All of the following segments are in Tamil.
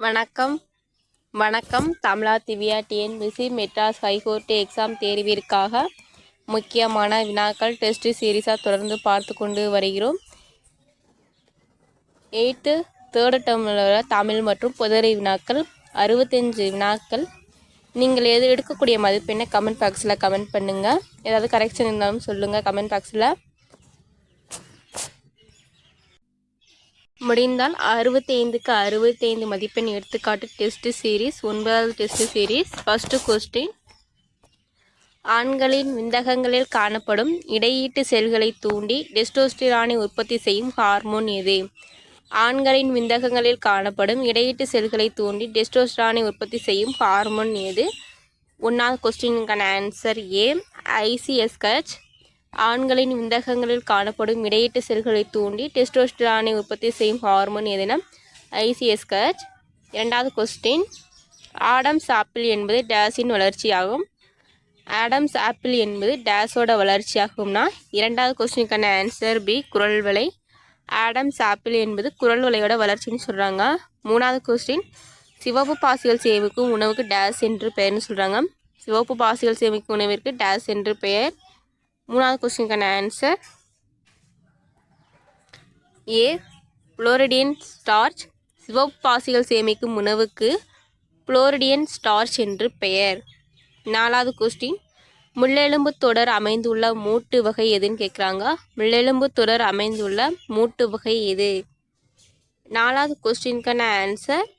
வணக்கம் வணக்கம் தமிழா Divya TNPSC Madras high court exam தேர்விற்காக முக்கியமான வினாக்கள் டெஸ்ட் சீரீஸாக தொடர்ந்து பார்த்து கொண்டு வருகிறோம். 8th தேர்டு டேர்மில் தமிழ் மற்றும் பொதுஅறிவு வினாக்கள் 65 வினாக்கள். நீங்கள் எடுக்கக்கூடிய மதிப்பெண்ணை கமெண்ட் பாக்ஸில் கமெண்ட் பண்ணுங்கள். ஏதாவது கரெக்ஷன் இருந்தாலும் சொல்லுங்கள் கமெண்ட் பாக்ஸில். முடிந்தால் 65க்கு 65 மதிப்பெண் எடுத்துக்காட்டு டெஸ்ட் சீரீஸ் 9வது டெஸ்ட் சீரீஸ். ஃபர்ஸ்ட் கொஸ்டின், ஆண்களின் விந்தகங்களில் காணப்படும் இடையீட்டு செல்களை தூண்டி டெஸ்டோஸ்டிரானை உற்பத்தி செய்யும் ஹார்மோன் எது? ஆண்களின் விந்தகங்களில் காணப்படும் இடையீட்டு செல்களை தூண்டி டெஸ்டோஸ்டிரானை உற்பத்தி செய்யும் ஹார்மோன் எது? 1வது கொஸ்டினுக்கான ஆன்சர் ஏ, ICSH. ஆண்களின் விந்தகங்களில் காணப்படும் இடையீட்டு செல்களை தூண்டி டெஸ்டோஸ்டிரானை உற்பத்தி செய்யும் ஹார்மோன் எதுனா ICSH. 2வது கொஸ்டின், ஆடம்ஸ் ஆப்பிள் என்பது டேஸின் வளர்ச்சியாகும். ஆடம்ஸ் ஆப்பிள் என்பது டேஸோட வளர்ச்சியாகும்னா 2வது கொஸ்டினுக்கான ஆன்சர் பி, குரல்வளை. ஆடம்ஸ் ஆப்பிள் என்பது குரல்வளையோட வளர்ச்சின்னு சொல்கிறாங்க. 3வது கொஸ்டின், சிவப்பு பாசிகள் சேமிக்கும் உணவுக்கு டேஸ் என்று பெயர்னு சொல்கிறாங்க. சிவப்பு பாசிகள் சேமிக்கும் உணவிற்கு டேஸ் என்று பெயர். 3வது கொஸ்டினுக்கான ஆன்சர் ஏ, புளோரிடியன் ஸ்டார்ச். சிவப்பு பாசிகள் சேமிக்கும் உணவுக்கு புளோரிடியன் ஸ்டார்ச் என்று பெயர். 4வது கொஸ்டின், முள்ளெலும்பு தொடர் அமைந்துள்ள மூட்டு வகை எதுன்னு கேட்குறாங்க. முள்ளெலும்பு தொடர் அமைந்துள்ள மூட்டு வகை எது? 4வது கொஸ்டினுக்கான ஆன்சர்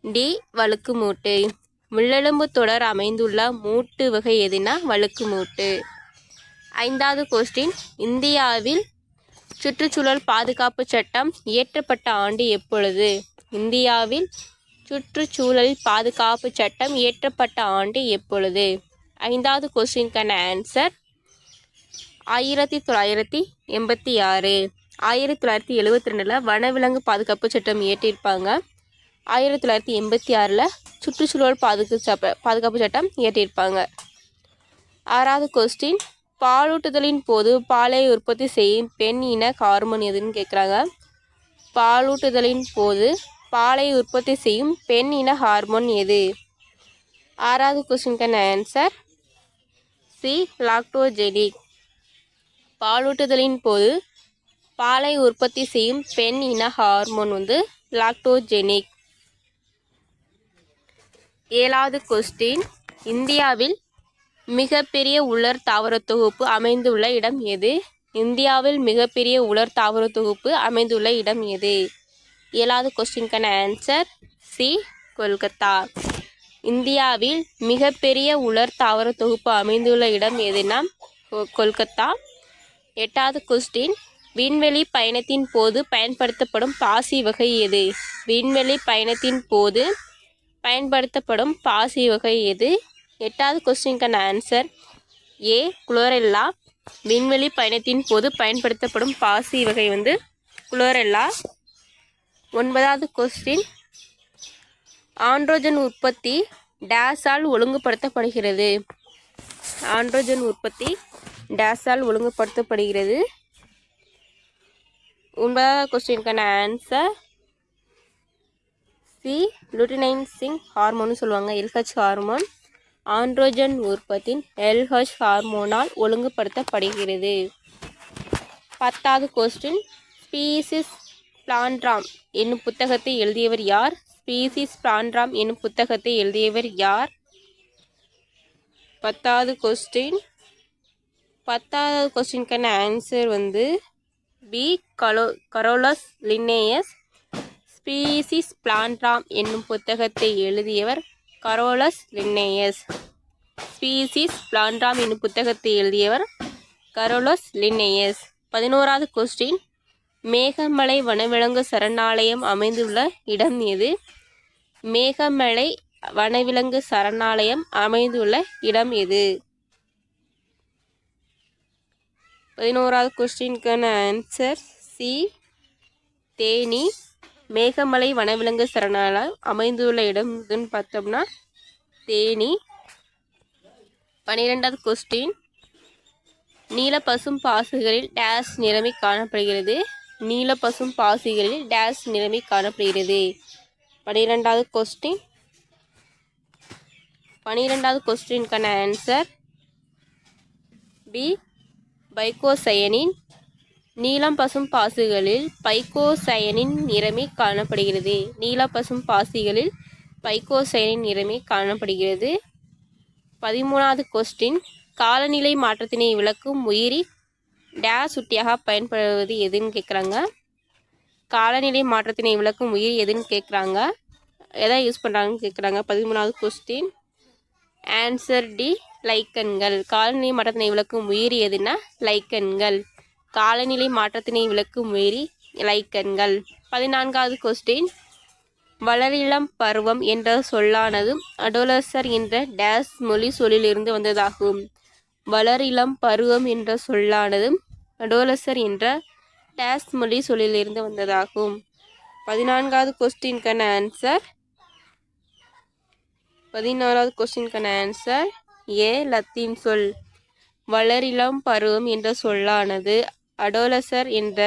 டி, வழுக்கு மூட்டு. முள்ளெலும்பு தொடர் அமைந்துள்ள மூட்டு வகை எதுனா வழுக்கு மூட்டு. 5வது கொஸ்டின், இந்தியாவில் சுற்றுச்சூழல் பாதுகாப்பு சட்டம் இயற்றப்பட்ட ஆண்டு எப்பொழுது? இந்தியாவில் சுற்றுச்சூழல் பாதுகாப்பு சட்டம் இயற்றப்பட்ட ஆண்டு எப்பொழுது? 5வது கொஸ்டினுக்கான ஆன்சர் 1986. 1972 வனவிலங்கு பாதுகாப்பு சட்டம் இயற்றியிருப்பாங்க. 1986 சுற்றுச்சூழல் பாதுகாப்பு சட்டம் இயற்றியிருப்பாங்க. 6வது கொஸ்டின், பாலூட்டுதலின் போது பாலை உற்பத்தி செய்யும் பெண் இன ஹார்மோன் எதுன்னு கேட்குறாங்க. பாலூட்டுதலின் போது பாலை உற்பத்தி செய்யும் பெண் இன ஹார்மோன் எது? 6வது கொஸ்டினுக்கான ஆன்சர் சி, லாக்டோஜெனிக். பாலூட்டுதலின் போது பாலை உற்பத்தி செய்யும் பெண் இன ஹார்மோன் லாக்டோஜெனிக். 7வது கொஸ்டின், இந்தியாவில் மிகப்பெரிய உலர் தாவர தொகுப்பு அமைந்துள்ள இடம் எது? இந்தியாவில் மிகப்பெரிய உலர் தாவர தொகுப்பு அமைந்துள்ள இடம் எது? 7வது கொஸ்டினுக்கான ஆன்சர் சி, கொல்கத்தா. இந்தியாவில் மிகப்பெரிய உலர் தாவர தொகுப்பு அமைந்துள்ள இடம் எதுனா கொல்கத்தா. 8வது கொஸ்டின், விண்வெளி பயணத்தின் போது பயன்படுத்தப்படும் பாசி வகை எது? விண்வெளி பயணத்தின் போது பயன்படுத்தப்படும் பாசி வகை எது? 8வது கொஸ்டினுக்கான ஆன்சர் ஏ, குளோரெல்லா. விண்வெளி பயணத்தின் போது பயன்படுத்தப்படும் பாசி வகை குளோரெல்லா. 9வது கொஸ்டின், ஆண்ட்ரோஜன் உற்பத்தி டேஸால் ஒழுங்குபடுத்தப்படுகிறது? ஆண்ட்ரோஜன் உற்பத்தி டேஸால் ஒழுங்குபடுத்தப்படுகிறது? 9வது கொஸ்டினுக்கான ஆன்சர் சி, லுட்டினைசிங் ஹார்மோன் சொல்லுவாங்க, LH ஹார்மோன். ஆண்ட்ரோஜன் உற்பத்தி LH ஹார்மோனால் ஒழுங்குபடுத்தப்படுகிறது. 10வது கொஸ்டின், ஸ்பீசிஸ் பிளான்ட்ராம் என்னும் புத்தகத்தை எழுதியவர் யார்? ஸ்பீசிஸ் பிளான்ட்ராம் என்னும் புத்தகத்தை எழுதியவர் யார்? 10வது கொஸ்டின். 10வது கொஸ்டினுக்கான answer B, Carolus Linnaeus. Species plantarum என்னும் புத்தகத்தை எழுதியவர் கரோலஸ் லின்னேயஸ். ஸ்பீசிஸ் பிளான்ட்ராம் என்னும் புத்தகத்தை எழுதியவர் கரோலஸ் லின்னேயஸ். 11வது கொஸ்டின், மேகமலை வனவிலங்கு சரணாலயம் அமைந்துள்ள இடம் எது? மேகமலை வனவிலங்கு சரணாலயம் அமைந்துள்ள இடம் எது? 11வது கொஸ்டினுக்கான ஆன்சர் சி, தேனி. மேகமலை வனவிலங்கு சரணாலயம் அமைந்துள்ள இடம் எதுன்னு பார்த்தோம்னா தேனி. 12வது கொஸ்டின், நீல பசும் பாசுகளில் டேஸ் நிறமி காணப்படுகிறது? நீலப்பசும் பாசிகளில் டேஸ் நிலைமை காணப்படுகிறது. 12வது கொஸ்டின். 12வது கொஸ்டினுக்கான ஆன்சர் பி பைகோசயனின். நீலம் பசும் பாசிகளில் பைகோசயனின் நிறமே காணப்படுகிறது. நீலப்பசும் பாசிகளில் பைகோசயனின் நிறமே காணப்படுகிறது. 13வது கொஸ்டின். காலநிலை மாற்றத்தினை விளக்கும் உயிரி டேஸ் உத்தியாக பயன்படுவது எதுன்னு கேட்குறாங்க. காலநிலை மாற்றத்தினை விளக்கும் உயிரி எதுன்னு கேட்குறாங்க. எதை யூஸ் பண்ணுறாங்கன்னு கேட்குறாங்க. 13வது கொஸ்டின். ஆன்சர் டி லைக்கன்கள். காலநிலை மாற்றத்தினை விளக்கும் உயிரி எதுனா லைக்கன்கள். காலநிலை மாற்றத்தினை விளக்கும் உயிரி லைக்கன்கள். 14வது கொஸ்டின். வளரிளம் பருவம் என்ற சொல்லானது அடோலசர் என்ற டேஸ் மொழி சொல்லிலிருந்து வந்ததாகும். வளரிளம் பருவம் என்ற சொல்லானது அடோலசர் என்ற டேஸ் மொழி சொல்லிலிருந்து வந்ததாகும். 14வது கொஸ்டினுக்கான ஆன்சர். 16வது கொஸ்டினுக்கான ஆன்சர் ஏ லத்தீன் சொல். வளரிளம் பருவம் என்ற சொல்லானது அடோலசர் என்ற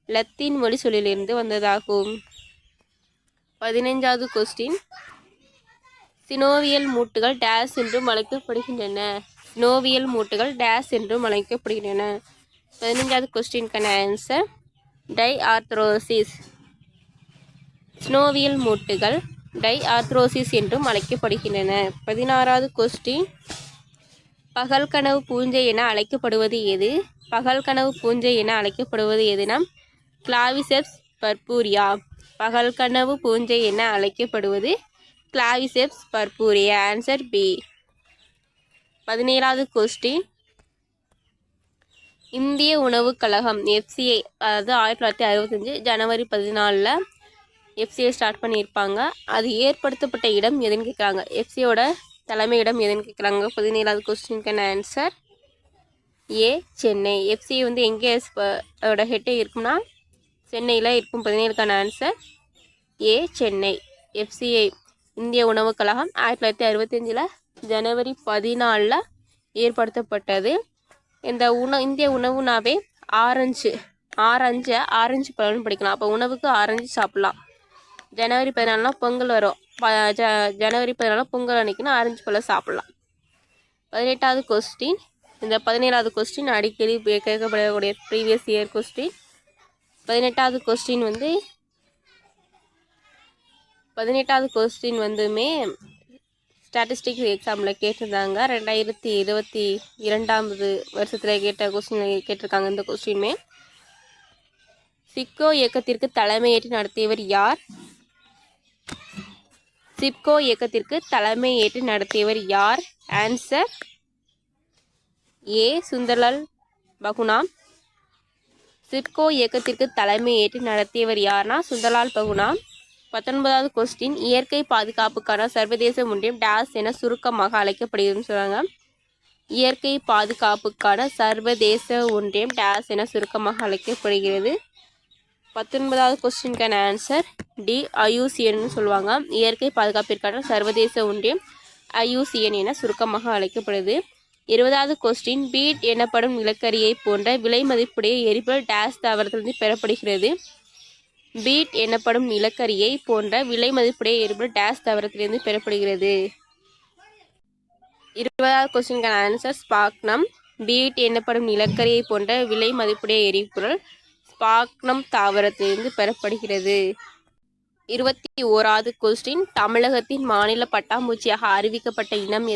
லத்தீன் மொழி சொல்லிலிருந்து வந்ததாகும். 15வது கொஸ்டின். சினோவியல் மூட்டுகள் டேஸ் என்றும் அழைக்கப்படுகின்றன. சினோவியல் மூட்டுகள் டேஸ் என்றும் அழைக்கப்படுகின்றன. 15வது கொஸ்டினுக்கான ஆன்சர் டை ஆர்த்ரோசிஸ். சினோவியல் மூட்டுகள் டை ஆர்த்ரோசிஸ் என்றும் அழைக்கப்படுகின்றன. 16வது கொஸ்டின். பகல் கனவு பூஞ்சை என அழைக்கப்படுவது எது? பகல் கனவு பூஞ்சை என அழைக்கப்படுவது எதுனா கிளாவிசெப்ஸ் பர்பூரியா. பகல் கனவு பூஞ்சை என அழைக்கப்படுவது கிளாவிசெப்ஸ் பர்பூரியா. Answer B. 17வது கொஸ்டின். இந்திய உணவுக் கழகம் FCI, அதாவது 1965 ஜனவரி 14 FCI ஸ்டார்ட் பண்ணியிருப்பாங்க. அது ஏற்படுத்தப்பட்ட இடம் எதுன்னு கேட்குறாங்க. FCIயோட தலைமையிடம் எதுன்னு கேட்குறாங்க. 17வது கொஸ்டினுக்கான ஆன்சர் ஏ சென்னை. FCI வந்து எங்கே அதோட ஹெட்டே இருக்கும்னா சென்னையில் இருக்கும். 17க்கான ஆன்சர் ஏ சென்னை. FCI இந்திய உணவுக் கழகம் 1965 ஜனவரி 14 ஏற்படுத்தப்பட்டது. இந்த இந்திய உணவுனாவே ஆரஞ்சு பழம்னு படிக்கலாம். அப்போ உணவுக்கு ஆரஞ்சு சாப்பிட்லாம். ஜனவரி 14 பொங்கல் வரும். ஜனவரி 14 பொங்கல் அன்னைக்குன்னா ஆரஞ்சு பழம் சாப்பிட்லாம். 18வது கொஸ்டின். இந்த 17வது கொஸ்டின் அடிக்கடி கேட்கப்படக்கூடிய ப்ரீவியஸ் இயர் கொஸ்டின். 18வது கொஸ்டின் வந்து 18வது கொஸ்டின் வந்துமே ஸ்டாட்டிஸ்டிக்ஸ் எக்ஸாமில் கேட்டிருந்தாங்க. 2022 வருஷத்தில் கேட்ட கொஸ்டின் கேட்டிருக்காங்க. இந்த கொஸ்டின்மே சிப்கோ இயக்கத்திற்கு தலைமையேற்று நடத்தியவர் யார்? சிப்கோ இயக்கத்திற்கு தலைமையேற்று நடத்தியவர் யார்? ஆன்சர் ஏ சுந்தர்லால் பகுனாம். சிப்கோ இயக்கத்திற்கு தலைமையேற்று நடத்தியவர் யார்னா சுந்தர்லால் பகுனாம். 19வது கொஸ்டின். இயற்கை பாதுகாப்புக்கான சர்வதேச ஒன்றியம் டேஸ் என சுருக்கமாக அழைக்கப்படுகிறதுன்னு சொல்கிறாங்க. இயற்கை பாதுகாப்புக்கான சர்வதேச ஒன்றியம் டேஸ் என சுருக்கமாக அழைக்கப்படுகிறது. 19வது கொஸ்டினுக்கான ஆன்சர் டி IUCN சொல்லுவாங்க. இயற்கை பாதுகாப்பிற்கான சர்வதேச ஒன்றியம் IUCN என சுருக்கமாக அழைக்கப்படுது. 20வது கொஸ்டின். பீட் எனப்படும் நிலக்கரியை போன்ற விலை மதிப்புடைய எரிபொருள் டேஸ் தாவரத்திலிருந்து பெறப்படுகிறது. பீட் எனப்படும் நிலக்கரியை போன்ற விலை மதிப்புடைய எரிபொருள் டேஸ் தாவரத்திலிருந்து பெறப்படுகிறது. 20வது கொஸ்டினுக்கான ஆன்சர் ஸ்பாக்னம். பீட் எனப்படும் நிலக்கரியை போன்ற விலை மதிப்புடைய எரிபொருள் ஸ்பாக்னம் தாவரத்திலிருந்து பெறப்படுகிறது. 21வது கொஸ்டின். தமிழகத்தின் மாநில பட்டாம்பூச்சியாக அறிவிக்கப்பட்ட இனம்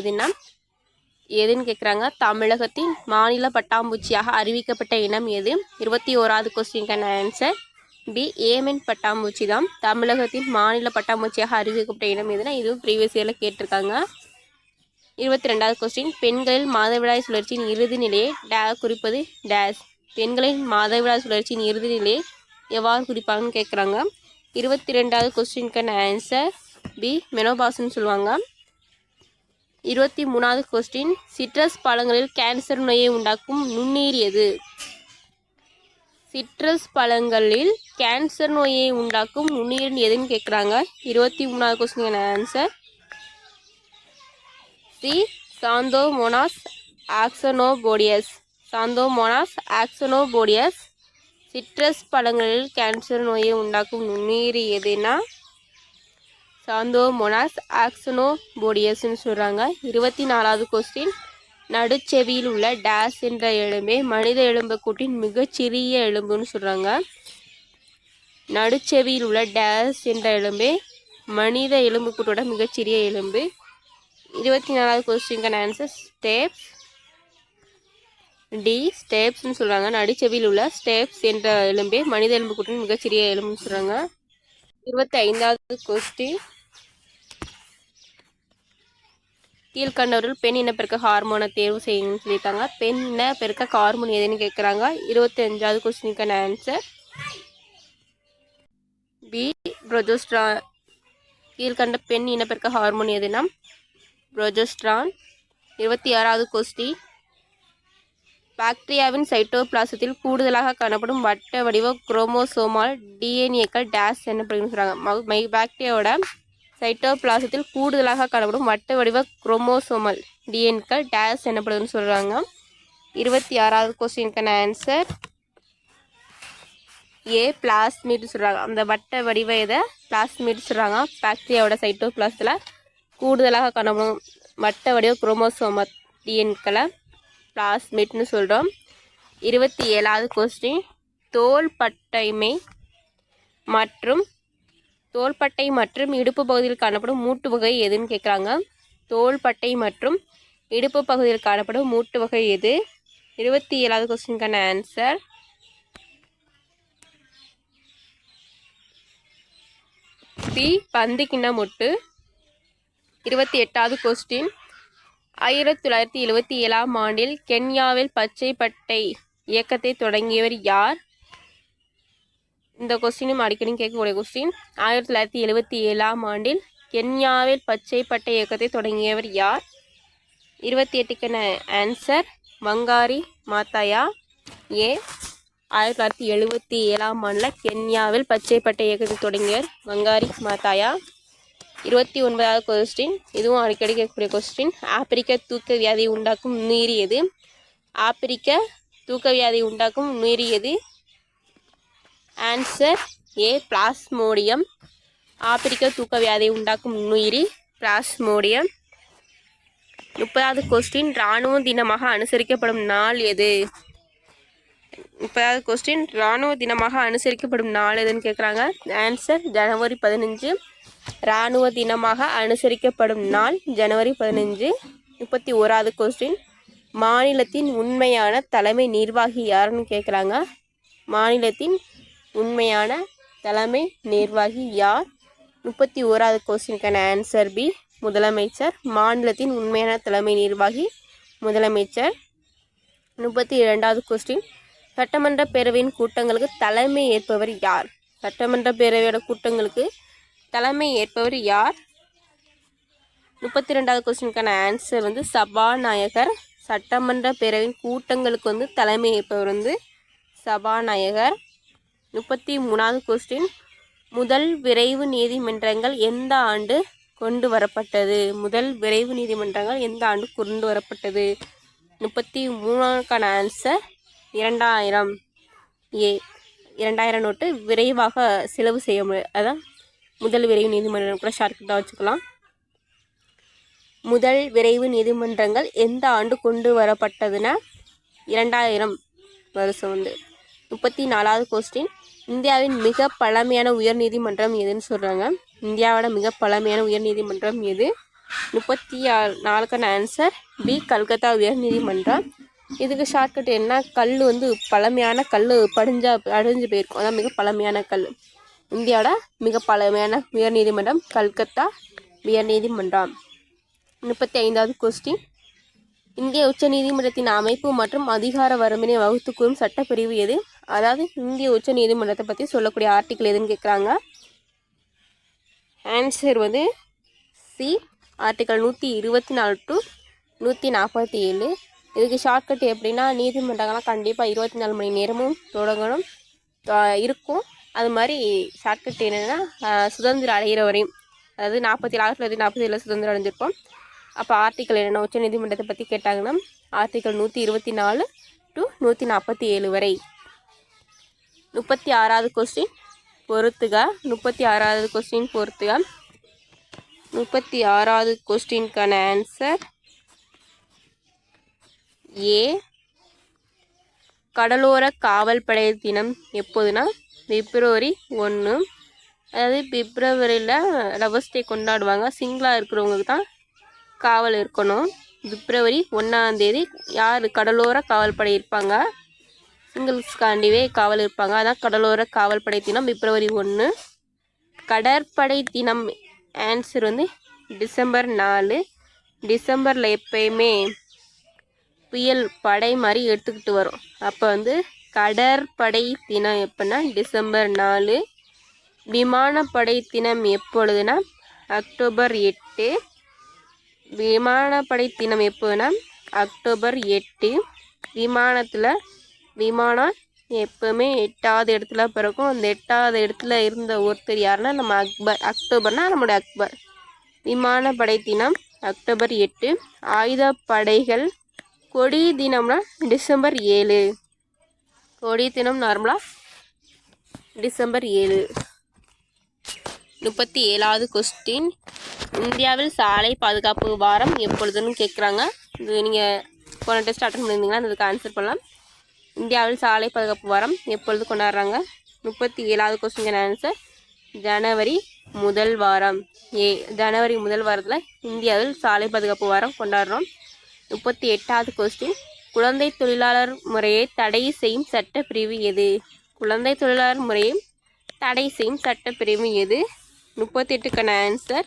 எதுன்னு கேட்குறாங்க. தமிழகத்தின் மாநில பட்டாம்பூச்சியாக அறிவிக்கப்பட்ட இனம் எது? 21வது கொஸ்டினுக்கான ஆன்சர் பி ஏமன் பட்டாம்பூச்சி தான். தமிழகத்தின் மாநில பட்டாம்பூச்சியாக அறிவிக்கப்பட்ட இனம் எதுனா இதுவும் ப்ரீவியஸ் இயரில் கேட்டிருக்காங்க. 22வது கொஸ்டின். பெண்களில் மாதவிடாய் சுழற்சியின் இறுதி நிலையை குறிப்பது டேஸ். பெண்களின் மாதவிடாய் சுழற்சியின் இறுதி நிலையை எவ்வாறு குறிப்பாங்கன்னு கேட்குறாங்க. 22வது கொஸ்டினுக்கான ஆன்சர் பி மெனோபாஸ்ன்னு சொல்லுவாங்க. 23வது கொஸ்டின். சிட்ரஸ் பழங்களில் கேன்சர் நோயை உண்டாக்கும் நுண்ணுயிர் எது? சிட்ரஸ் பழங்களில் கேன்சர் நோயை உண்டாக்கும் நுண்ணுயிர் எதுன்னு கேட்குறாங்க. 23வது கொஸ்டினுக்கான answer C Xanthomonas axonopodis. Xanthomonas axonopodis citrus பழங்களில் கேன்சர் நோயை உண்டாக்கும் நுண்ணுயிரி எதுனா சாந்தோமோனாஸ் ஆக்சனோபோடியஸ்ன்னு சொல்கிறாங்க. 24வது கொஸ்டின், நடுச்செவியில் உள்ள டேஸ் என்ற எலும்பே மனித எலும்பு கூட்டின் மிகச்சிறிய எலும்புன்னு சொல்கிறாங்க. நடுச்செவியில் உள்ள டேஸ் என்ற எலும்பே மனித எலும்பு கூட்டோட மிகச்சிறிய எலும்பு. 24வது கொஸ்டினுக்கான ஆன்சர் ஸ்டேப்ஸ். டி ஸ்டேப்ஸ்ன்னு சொல்கிறாங்க. நடுச்செவியில் உள்ள ஸ்டேப்ஸ் என்ற எலும்பே மனித எலும்பு கூட்டின் மிகச்சிறிய எலும்புன்னு சொல்கிறாங்க. 25வது கொஸ்டின், கீழ்கண்டவர்கள் பெண் இனப்பெருக்க ஹார்மோனை தேர்வு செய்யணும்னு சொல்லியிருக்காங்க. பெண் இனப்பெருக்க ஹார்மோன் எதுன்னு கேட்குறாங்க. 25வது கொஸ்டினுக்கான ஆன்சர் பி ப்ரொஜெஸ்ட்ரான். கீழ்கண்ட பெண் இனப்பெருக்க ஹார்மோன் எதுனா ப்ரொஜெஸ்ட்ரான். 26வது கொஸ்டின், பாக்டீரியாவின் சைட்டோபிளாசத்தில் கூடுதலாக காணப்படும் வட்ட வடிவ குரோமோசோமால் டிஎன்ஏக்கள் டேஸ் எனப்படுகிறது சொல்கிறாங்க. பாக்டீரியாவோட சைட்டோபிளாசத்தில் கூடுதலாக காணப்படும் வட்ட வடிவ குரோமோசோமல் டிஎன்ஏக்கள் டேஸ் எனப்படுதுன்னு சொல்கிறாங்க. 26வது கொஸ்டினுக்கான ஆன்சர் ஏ பிளாஸ்மிட் சொல்கிறாங்க. அந்த வட்ட வடிவ இதை பிளாஸ்மிட் சொல்கிறாங்க. பாக்டீரியாவோட சைட்டோபிளாசத்தில் கூடுதலாக காணப்படும் வட்ட வடிவ குரோமோசோமல் டிஎன்ஏக்களை பிளாஸ்மிட்னு சொல்கிறோம். 27வது கொஸ்டின், தோள்பட்டை மற்றும் இடுப்பு பகுதியில் காணப்படும் மூட்டு வகை எதுன்னு கேட்குறாங்க. தோள்பட்டை மற்றும் இடுப்பு பகுதியில் காணப்படும் மூட்டு வகை எது? 27வது கொஸ்டினுக்கான ஆன்சர் பி பந்திக்கிண்ண மொட்டு. 28வது கொஸ்டின், 1977ஆம் ஆண்டில் கென்யாவில் பச்சை பட்டை இயக்கத்தை தொடங்கியவர் யார்? இந்த கொஸ்டினும் அடிக்கடி கேட்கக்கூடிய கொஸ்டின். 1977ஆம் ஆண்டில் கென்யாவில் பச்சை பட்டை இயக்கத்தை தொடங்கியவர் யார்? 28க்கான ஆன்சர் வங்காரி மாத்தாயா. ஏ 1977ஆம் ஆண்டில் கென்யாவில் பச்சை பட்டை இயக்கத்தை தொடங்கியவர் வங்காரி மாத்தாயா. 29வது கொஸ்டின், இதுவும் அடிக்கடி கேட்கக்கூடிய கொஸ்டின். ஆப்பிரிக்க தூக்க வியாதியை உண்டாக்கும் நுண்ணுயிரி எது? ஆப்பிரிக்க தூக்க வியாதியை உண்டாக்கும் நுண்ணுயிரி எது? Answer A plasmodium. ஆப்பிரிக்க தூக்க வியாதியை உண்டாக்கும் நுண்ணுயிரி பிளாஸ்மோடியம். 30வது கொஸ்டின், இராணுவ தினமாக அனுசரிக்கப்படும் நாள் எது? 30வது கொஸ்டின், இராணுவ தினமாக அனுசரிக்கப்படும் நாள் எதுன்னு கேட்குறாங்க. ஆன்சர் ஜனவரி 15. இராணுவ தினமாக அனுசரிக்கப்படும் நாள் ஜனவரி 15. 31வது கொஸ்டின், மாநிலத்தின் உண்மையான தலைமை நிர்வாகி யாருன்னு கேட்குறாங்க. மாநிலத்தின் உண்மையான தலைமை நிர்வாகி யார்? 31வது கொஸ்டினுக்கான ஆன்சர் பி முதலமைச்சர். மாநிலத்தின் உண்மையான தலைமை நிர்வாகி முதலமைச்சர். 32வது கொஸ்டின், சட்டமன்ற பேரவையின் கூட்டங்களுக்கு தலைமை ஏற்பவர் யார்? சட்டமன்ற பேரவையோட கூட்டங்களுக்கு தலைமை ஏற்பவர் யார்? 32வது கொஸ்டினுக்கான ஆன்சர் சபாநாயகர். சட்டமன்ற பேரவையின் கூட்டங்களுக்கு தலைமை ஏற்பவர் சபாநாயகர். 33வது கொஸ்டின், முதல் விரைவு நீதிமன்றங்கள் எந்த ஆண்டு கொண்டு வரப்பட்டது? முதல் விரைவு நீதிமன்றங்கள் எந்த ஆண்டு கொண்டு வரப்பட்டது? 33க்கான ஆன்சர் 2000. ஏ 2000 நோட்டு விரைவாக செலவு செய்ய முடியும். அதான் முதல் விரைவு நீதிமன்றம் கூட ஷார்ட்கட்டாக வச்சுக்கலாம். முதல் விரைவு நீதிமன்றங்கள் எந்த ஆண்டு கொண்டு வரப்பட்டதுன்னா 2000 வருஷம். 34வது கொஸ்டின், இந்தியாவின் மிக பழமையான உயர் நீதிமன்றம் எதுன்னு சொல்கிறாங்க. இந்தியாவோட மிக பழமையான உயர் நீதிமன்றம் எது? 34க்கான ஆன்சர் பி கல்கத்தா உயர் நீதிமன்றம். இதுக்கு ஷார்ட்கட் என்ன? கல் பழமையான கல் அடைஞ்சு போயிருக்கும். அதான் மிக பழமையான கல். இந்தியாவோட மிக பழமையான உயர் நீதிமன்றம் கல்கத்தா உயர் நீதிமன்றம். 35வது கொஸ்டின், இந்திய உச்ச நீதிமன்றத்தின் அமைப்பு மற்றும் அதிகார வரம்பினை வகுத்து கூறும் சட்டப்பிரிவு எது? அதாவது இந்திய உச்ச நீதிமன்றத்தை பற்றி சொல்லக்கூடிய ஆர்டிக்கிள் எதுன்னு கேட்குறாங்க. Answer C article 124 to 147. இதுக்கு ஷார்ட்கட் எப்படின்னா, நீதிமன்றங்கள்லாம் கண்டிப்பாக 24 மணி நேரமும் தொடங்கணும் இருக்கும். அது மாதிரி ஷார்ட்கட் என்னென்னா, சுதந்திரம் அடைகிற வரையும், அதாவது 1947 சுதந்திரம் அடைஞ்சிருப்போம். அப்போ ஆர்டிக்கல் என்னென்னா, உச்ச நீதிமன்றத்தை பற்றி கேட்டாங்கன்னா ஆர்டிக்கல் 124 to 147 வரை. 36வது கொஸ்டின் பொறுத்துக. 36வது கொஸ்டின் பொறுத்துக. 36வது கொஸ்டின்கான ஆன்சர் ஏ. கடலோர காவல் படை தினம் எப்போதுனா பிப்ரவரி 1. அதாவது பிப்ரவரியில் லவர்ஸ் டே கொண்டாடுவாங்க. சிங்கிளாக இருக்கிறவங்களுக்கு தான் காவல் இருக்கணும். பிப்ரவரி 1 யார் கடலோர காவல் படை இருப்பாங்க, சிங்கிள்ஸ்காண்டிவே காவல் இருப்பாங்க. அதான் கடலோர காவல் படை தினம் பிப்ரவரி 1. கடற்படை தினம் ஆன்சர் வந்து டிசம்பர் 4. டிசம்பரில் எப்பயுமே புயல் படை மாதிரி எடுத்துக்கிட்டு வரும். அப்போ வந்து கடற்படை தினம் எப்போன்னா டிசம்பர் 4. விமானப்படை தினம் எப்பொழுதுனா அக்டோபர் 8. விமானப்படை தினம் எப்போதுனா அக்டோபர் 8. விமானம் எப்போவுமே 8வது இடத்துல பிறக்கும். அந்த 8வது இடத்துல இருந்த ஒருத்தர் யாருன்னா நம்ம அக்பர். அக்டோபர்னா நம்மளுடைய அக்பர். விமானப்படை தினம் அக்டோபர் 8. ஆயுதப்படைகள் கொடி தினம்னா டிசம்பர் 7. கொடி தினம் நார்மலாக டிசம்பர் 7. 37வது கொஸ்டின் இந்தியாவில் சாலை பாதுகாப்பு வாரம் எப்பொழுதுன்னு கேட்குறாங்க. இது நீங்கள் போன டெஸ்ட் அட்டன் பண்ணியிருந்தீங்கன்னா அதுக்கு ஆன்சர் பண்ணலாம். இந்தியாவில் சாலை பாதுகாப்பு வாரம் எப்பொழுது கொண்டாடுறாங்க? 37வது கொஸ்டின் ஆன்சர் ஜனவரி 1 வாரம். ஜனவரி 1 வாரத்தில் இந்தியாவில் சாலை பாதுகாப்பு வாரம் கொண்டாடுறோம். 38வது கொஸ்டின் குழந்தை தொழிலாளர் முறையை தடை செய்யும் சட்டப்பிரிவு எது? குழந்தை தொழிலாளர் முறையை தடை செய்யும் சட்டப்பிரிவு எது? 38க்கான ஆன்சர்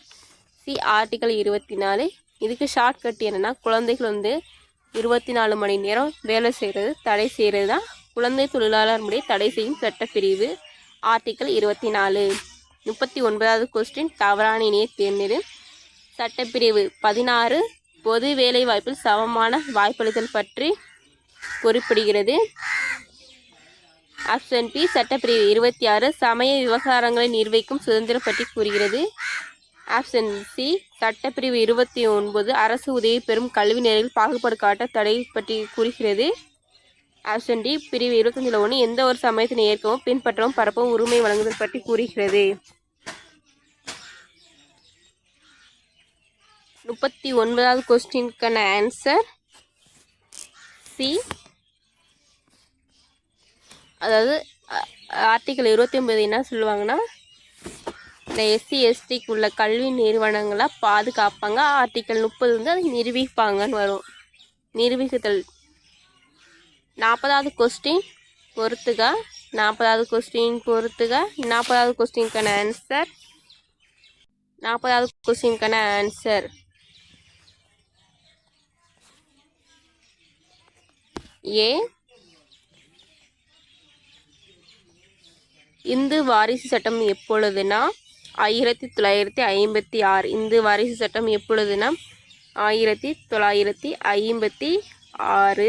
சி ஆர்டிகல் 24. இதுக்கு ஷார்ட்கட் என்னென்னா குழந்தைகள் வந்து 24 மணி நேரம் வேலை செய்கிறது தடை செய்கிறது தான் குழந்தை தொழிலாளர் முறையை தடை செய்யும் சட்டப்பிரிவு ஆர்டிகல் 24. 39வது கொஸ்டின் தவறான இணையை தேர்ந்தெடு. சட்டப்பிரிவு 16 பொது வேலை வாய்ப்பில் சமமான வாய்ப்பளித்தல் பற்றி குறிப்பிடுகிறது. ஆப்ஷன் பி சட்டப்பிரிவு 26 சமய விவகாரங்களை நிர்வகிக்கும் சுதந்திரம் பற்றி கூறுகிறது. ஆப்ஷன் சி சட்டப்பிரிவு 29 அரசு உதவி பெறும் கல்வி நிலையில் பாகுபாடு காட்ட தடை பற்றி கூறுகிறது. ஆப்ஷன் டி பிரிவு 25 எந்த ஒரு சமயத்தினை ஏற்கவும் பின்பற்றவும் பரப்பவும் உரிமை வழங்குதல் பற்றி கூறுகிறது. 39வது கொஸ்டினுக்கான ஆன்சர் சி. அதாவது ஆர்டிகல் 29 என்ன சொல்லுவாங்கன்னா இந்த எஸ்சி எஸ்டிக்கு உள்ள கல்வி நிறுவனங்களை பாதுகாப்பாங்க. ஆர்டிகல் 30 வந்து அதை நிரூபிப்பாங்கன்னு வரும். நிரூபித்தல். 40வது கொஸ்டின் பொறுத்துக. 40வது கொஸ்டின் பொறுத்துக. 40வது கொஸ்டினுக்கான ஆன்சர் 40வது கொஸ்டினுக்கான ஆன்சர் ஏ. இந்து வாரிசு சட்டம் எப்பொழுதுனா 1956. இந்து வாரிசு சட்டம் எப்பொழுதுனா 1956.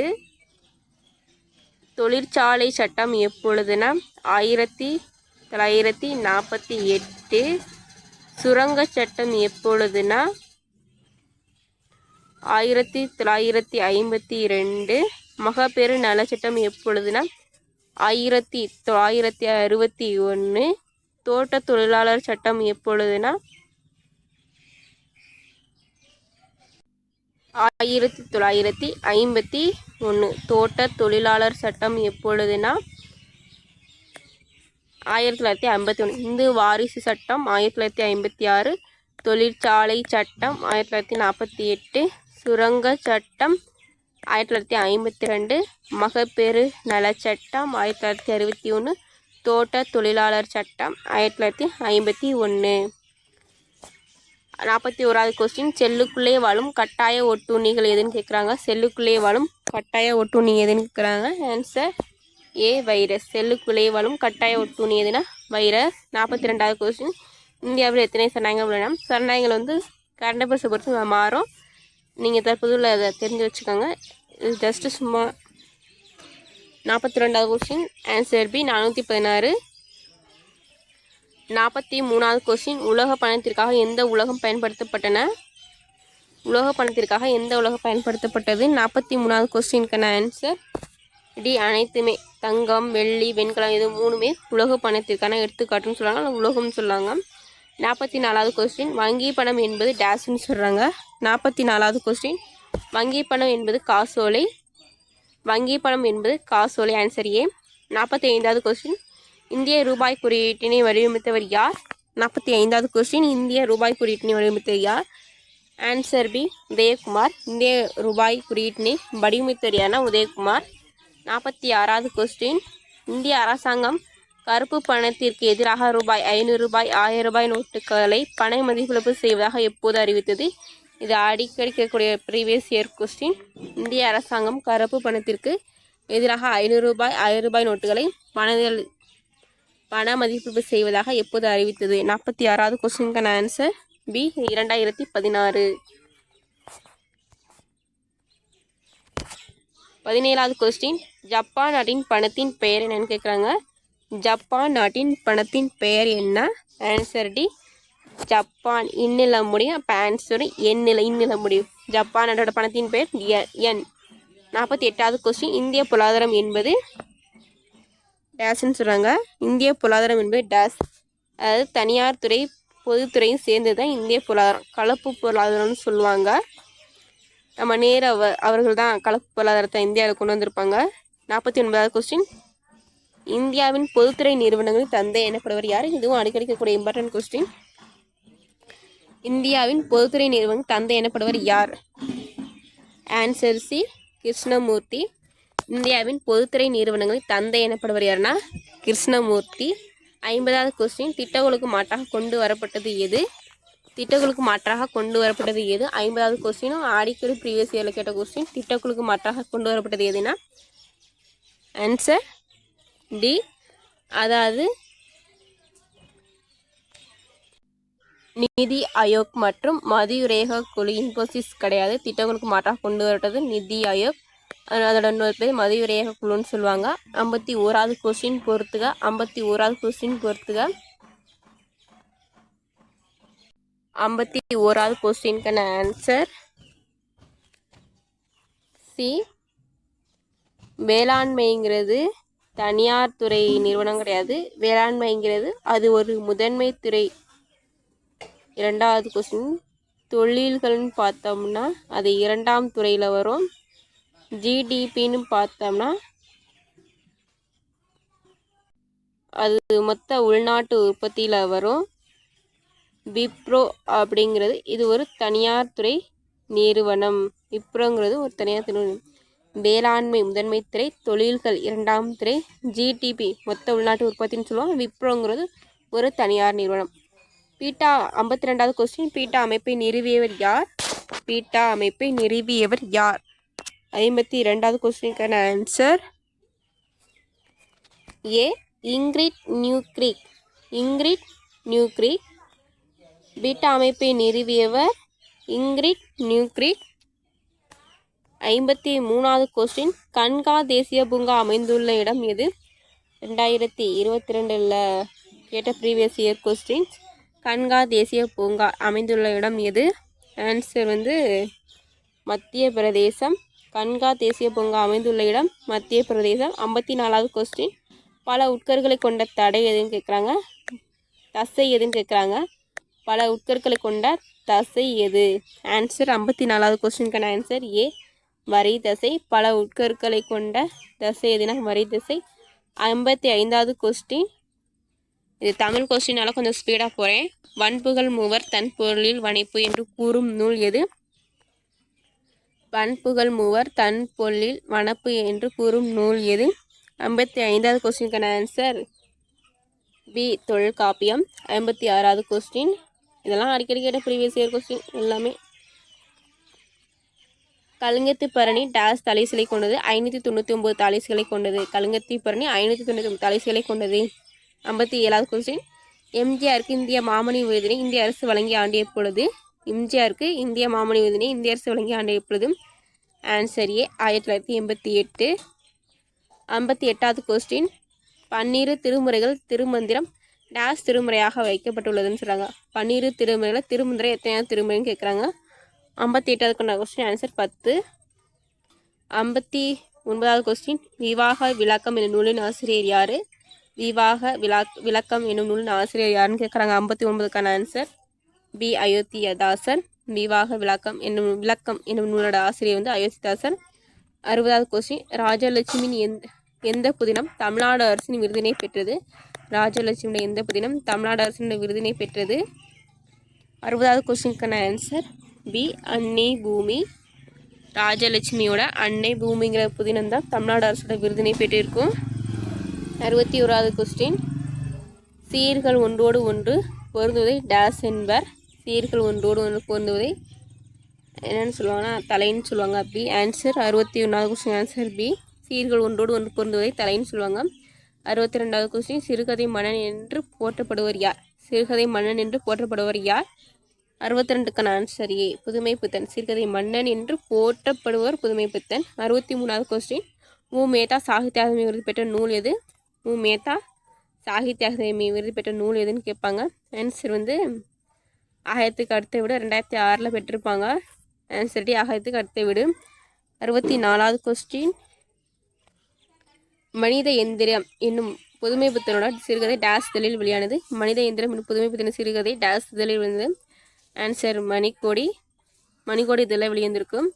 தொழிற்சாலை சட்டம் எப்பொழுதுனா 1948. சுரங்க சட்டம் எப்பொழுதுனா 1952. மகப்பேறு நலச்சட்டம் எப்பொழுதுனா 1961. தோட்ட தொழிலாளர் சட்டம் எப்பொழுதுனா 1951. தோட்ட தொழிலாளர் சட்டம் எப்பொழுதுனா 1951. இந்து வாரிசு சட்டம் 1956. தொழிற்சாலை சட்டம் 1948. சுரங்க சட்டம் 1952. மகப்பேறு நலச்சட்டம் 1961. தோட்ட தொழிலாளர் சட்டம் 1951. 41வது கொஸ்டின் செல்லுக்குள்ளே வாழும் கட்டாய ஒட்டுண்ணிகள் எதுன்னு கேட்குறாங்க. செல்லுக்குள்ளே வாழும் கட்டாய ஒட்டுண்ணி எதுன்னு கேட்குறாங்க. Answer A virus. செல்லுக்குள்ளே வாழும் கட்டாய ஒட்டுண்ணி எதுனா வைரஸ். 42வது கொஸ்டின் இந்தியாவில் எத்தனை சரணாலயங்கள் உள்ளன? சரணாலயங்கள் வந்து கரண்ட் அஃபேர்ஸை பொறுத்து மாறும். நீங்கள் தற்போதுள்ள அதை தெரிஞ்சு வச்சுக்கோங்க. இது ஜஸ்ட்டு சும்மா. 42வது கொஸ்டின் ஆன்சர் பி 416. 43வது கொஸ்டின் உலக பணத்திற்காக எந்த உலகம் பயன்படுத்தப்பட்டன? உலக பணத்திற்காக எந்த உலகம் பயன்படுத்தப்பட்டது? 43வது கொஸ்டினுக்கான ஆன்சர் டி அனைத்துமே தங்கம், வெள்ளி, வெண்கலம் இது மூணுமே உலோக பணத்திற்கான எடுத்துக்காட்டுன்னு சொல்கிறாங்க, உலோகம்னு சொல்லுவாங்க. 44வது கொஸ்டின், வங்கி பணம் என்பது டேஷ்ன்னு சொல்கிறாங்க. 44வது கொஸ்டின், வங்கி பணம் என்பது காசோலை. வங்கி பணம் என்பது காசோலை. Answer A. 45வது கொஸ்டின், இந்திய ரூபாய் குறியீட்டினை வடிவமைத்தவர் யார்? 45வது கொஸ்டின், இந்திய ரூபாய் குறியீட்டினை வடிவமைத்தவர் யார்? Answer B, Udayakumar. இந்திய ரூபாய் குறியீட்டினை வடிவமைத்தவர் யார்னா உதயகுமார். 46வது கொஸ்டின், இந்திய அரசாங்கம் கருப்பு பணத்திற்கு எதிராக ரூபாய் 500, ரூபாய் 1000 நோட்டுகளை பண மதிப்பிழப்பு செய்வதாக எப்போது அறிவித்தது? இது அடிக்கடி கேட்கக்கூடிய ப்ரீவியஸ் இயர் கொஸ்டின். இந்திய அரசாங்கம் கருப்பு பணத்திற்கு எதிராக 500 ரூபாய் 1000 நோட்டுகளை பண மதிப்பிழப்பு செய்வதாக எப்போது அறிவித்தது? 46வது கொஸ்டினுக்கான ஆன்சர் பி, 2016. 17வது கொஸ்டின், ஜப்பான் நாட்டின் பணத்தின் பெயர் என்னன்னு கேட்குறாங்க. ஜப்பான் நாட்டின் பணத்தின் பெயர் என்ன? Answer D, Japan. இன்னில முடியும். அப்போ ஆன்சர் இன்னில முடியும். ஜப்பான் நாட்டோட பணத்தின் பெயர் என். 48வது கொஸ்டின், இந்திய பொருளாதாரம் என்பது டேஷ்ன்னு சொல்கிறாங்க. இந்திய பொருளாதாரம் என்பது டேஷ். அதாவது தனியார் துறை பொதுத்துறையும் சேர்ந்து தான் இந்திய பொருளாதாரம், கலப்பு பொருளாதாரம்னு சொல்லுவாங்க. நம்ம நேரு அவர்கள் தான் கலப்பு பொருளாதாரத்தை இந்தியாவில் கொண்டு வந்திருப்பாங்க. 49வது கொஸ்டின், இந்தியாவின் பொதுத்துறை நிறுவனங்களின் தந்தை எனப்படுவர் யார்? இதுவும் அடிக்கடிக்கக்கூடிய இம்பார்ட்டன்ட் கொஸ்டின். இந்தியாவின் பொதுத்துறை நிறுவனம் தந்தை எனப்படுவர் யார்? Answer C, Krishnamurthy. இந்தியாவின் பொதுத்துறை நிறுவனங்களின் தந்தை எனப்படுவர் யாருன்னா கிருஷ்ணமூர்த்தி. 50வது கொஸ்டின், திட்டங்களுக்கு மாற்றாக கொண்டு வரப்பட்டது எது? திட்டங்களுக்கு மாற்றாக கொண்டு வரப்பட்டது எது? 50வது கொஸ்டினும் அடிக்கடி ப்ரீவியஸ் இயரில் கேட்ட கொஸ்டின். திட்டங்களுக்கு மாற்றாக கொண்டு வரப்பட்டது எதுனா ஆன்சர் டி, அதாவது நிதி ஆயோக் மற்றும் மதியுரையக குழு. இன்போசிஸ் கிடையாது. திட்டங்களுக்கு மாற்றாக கொண்டு வரப்பட்டது நிதி ஆயோக். அதோட இன்னொரு பேர் மதியுரையக குழுன்னு சொல்லுவாங்க. 51வது கொஸ்டின் பொறுத்துக. 51வது கொஸ்டின் பொறுத்துக. 51வது கொஸ்டினுக்கான ஆன்சர் சி, வேளாண்மைங்கிறது தனியார் துறை நிறுவனம் கிடையாது. வேளாண்மைங்கிறது அது ஒரு முதன்மை துறை. 2வது கொஸ்டின், தொழில்கள்னு பார்த்தோம்னா அது 2ஆம் துறையில் வரும். ஜிடிபின்னு பார்த்தோம்னா அது மொத்த உள்நாட்டு உற்பத்தியில் வரும். விப்ரோ அப்படிங்கிறது இது ஒரு தனியார் துறை நிறுவனம். விப்ரோங்கிறது ஒரு தனியார் துறை. வேளாண்மை முதன்மை துறை, தொழில்கள் 2ஆம் துறை, ஜிடிபி மொத்த உள்நாட்டு உற்பத்தின்னு சொல்லுவாங்க. விப்ரோங்கிறது ஒரு தனியார் நிறுவனம். பீட்டா 52வது கொஸ்டின், பீட்டா அமைப்பை நிறுவியவர் யார்? பீட்டா அமைப்பை நிறுவியவர் யார்? 52வது கொஸ்டினுக்கான answer A, Ingrid நியூக்ரிக். Ingrid நியூக்ரிக். Beta அமைப்பை நிறுவியவர் இங்கிரிட் நியூக்ரிக். 53வது கொஸ்டின், கன்கா தேசிய பூங்கா அமைந்துள்ள இடம் எது? 2022 கேட்ட ப்ரீவியஸ் இயர் கொஸ்டின்ஸ். கன்கா தேசிய பூங்கா அமைந்துள்ள இடம் எது? ஆன்சர் மத்திய பிரதேசம். கன்கா தேசிய பூங்கா அமைந்துள்ள இடம் மத்திய பிரதேசம். 54வது கொஸ்டின், பல உட்கருகளை கொண்ட தடை எதுன்னு கேட்குறாங்க. தசை எதுன்னு கேட்குறாங்க. பல உட்கருகளை கொண்ட தசை எது? ஆன்சர் 54வது கொஸ்டினுக்கான ஆன்சர் ஏ, வரி தசை. பல உட்கருக்களை கொண்ட தசை எதுனா வரி தசை. 55வது கொஸ்டின், இது தமிழ் கொஸ்டினால கொஞ்சம் ஸ்பீடாக போகிறேன். வன்புகள் மூவர் தன் பொருளில் வனைப்பு என்று கூறும் நூல் எது? வன்புகள் மூவர் தன் பொருளில் வனப்பு என்று கூறும் நூல் எது? 55வது கொஸ்டினுக்கான ஆன்சர் பி, தொல்காப்பியம். 56வது கொஸ்டின், இதெல்லாம் அடிக்கடி கேட்ட ப்ரீவியஸ் இயர் கொஸ்டின் எல்லாமே. கலிங்கத்து பரணி டேஸ் தலைசிலை கொண்டது? 599 தலைசிலை கொண்டது. கலிங்கத்து பரணி 599 தலைசிலை கொண்டது. 57வது கொஸ்டின், எம்ஜிஆருக்கு இந்திய மாமணி விருதினை இந்திய அரசு வழங்கி ஆண்டிய பொழுது? எம்ஜிஆருக்கு இந்திய மாமணி விருதினை இந்திய அரசு வழங்கி ஆண்டிய பொழுது? Answer A, 1988. 58வது கொஸ்டின், 12 திருமுறைகள் திருமந்திரம் டேஸ் திருமுறையாக வைக்கப்பட்டுள்ளதுன்னு சொல்கிறாங்க. 12 திருமுறைகள் திருமந்திரம் எத்தனையாவது திருமுறைன்னு கேட்குறாங்க. 58வது கொஸ்டின் ஆன்சர் 10. 9வது கொஸ்டின் விவாக விளக்கம் என்னும் நூலின் ஆசிரியர் யார்? விவாக விளக்கம் என்னும் நூலின் ஆசிரியர் யாருன்னு கேட்குறாங்க. 59க்கான ஆன்சர் பி அயோத்திதாசன். விவாக விளக்கம் என்னும் நூலோட ஆசிரியர் வந்து அயோத்திதாசன். 60வது கொஸ்டின் ராஜலட்சுமியின் எந்த புதினம் தமிழ்நாடு அரசின் விருதினை பெற்றது? ராஜலட்சுமியோட எந்த புதினம் தமிழ்நாடு அரசின் விருதினை பெற்றது? 60வது கொஸ்டினுக்கான ஆன்சர் பி அன்னை பூமி. ராஜலட்சுமியோட அன்னை பூமிங்கிற புதினம் தான் தமிழ்நாடு அரசோட விருதினை பெற்றிருக்கும். 61வது கொஸ்டின் சீர்கள் ஒன்றோடு ஒன்று பொருந்துவதை டேஸ் என்பர். சீர்கள் ஒன்றோடு ஒன்று பொருந்துவதை என்னென்னு சொல்லுவாங்கன்னா தலைன்னு சொல்லுவாங்க. B answer. 61வது கொஸ்டின் ஆன்சர் பி சீர்கள் ஒன்றோடு ஒன்று பொருந்துவதை தலைன்னு சொல்லுவாங்க. 62வது கொஸ்டின் சிறுகதை மன்னன் என்று போற்றப்படுவர் யார்? சிறுகதை மன்னன் என்று போற்றப்படுவர் யார்? 62க்கான ஆன்சர் ஏ புதுமைப்பித்தன். சிறுகதை மன்னன் என்று போற்றப்படுவர் புதுமைப்பித்தன். 63வது கொஸ்டின் மு மேத்தா சாகித்ய அகாதமி விருது பெற்ற நூல் எது? மு மேத்தா சாகித்ய அகாதமி விருது பெற்ற நூல் எதுன்னு கேட்பாங்க. ஆன்சர் வந்து ஆகாயத்துக்கு அடுத்த வீடு 2006 பெற்றிருப்பாங்க. ஆன்சர் டி ஆகாயத்துக்கு அடுத்த வீடு. 64வது கொஸ்டின் மனித எந்திரம் என்னும் புதுமைப்பித்தனோட சிறுகதை டேஸ் இதழில் வெளியானது? மனித எந்திரம் என்னும் புதுமைப்பித்தன சிறுகதை டேஸ் இதழில் வெளியானது? ஆன்சர் மணிக்கோடி. மணிக்கோடி இதழில் வெளியிருந்திருக்கும்.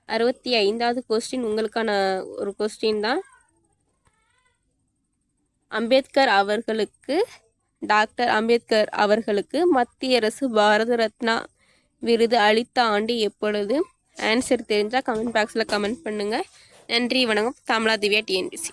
65வது கொஸ்டின் உங்களுக்கான ஒரு கொஸ்டின் தான். டாக்டர் அம்பேத்கர் அவர்களுக்கு மத்திய அரசு பாரத ரத்னா விருது அளித்த ஆண்டு எப்பொழுது? ஆன்சர் தெரிஞ்சால் கமெண்ட் பாக்ஸில் கமெண்ட் பண்ணுங்கள். நன்றி, வணக்கம். கமலா திவ்யா, டிஎன்பிசி.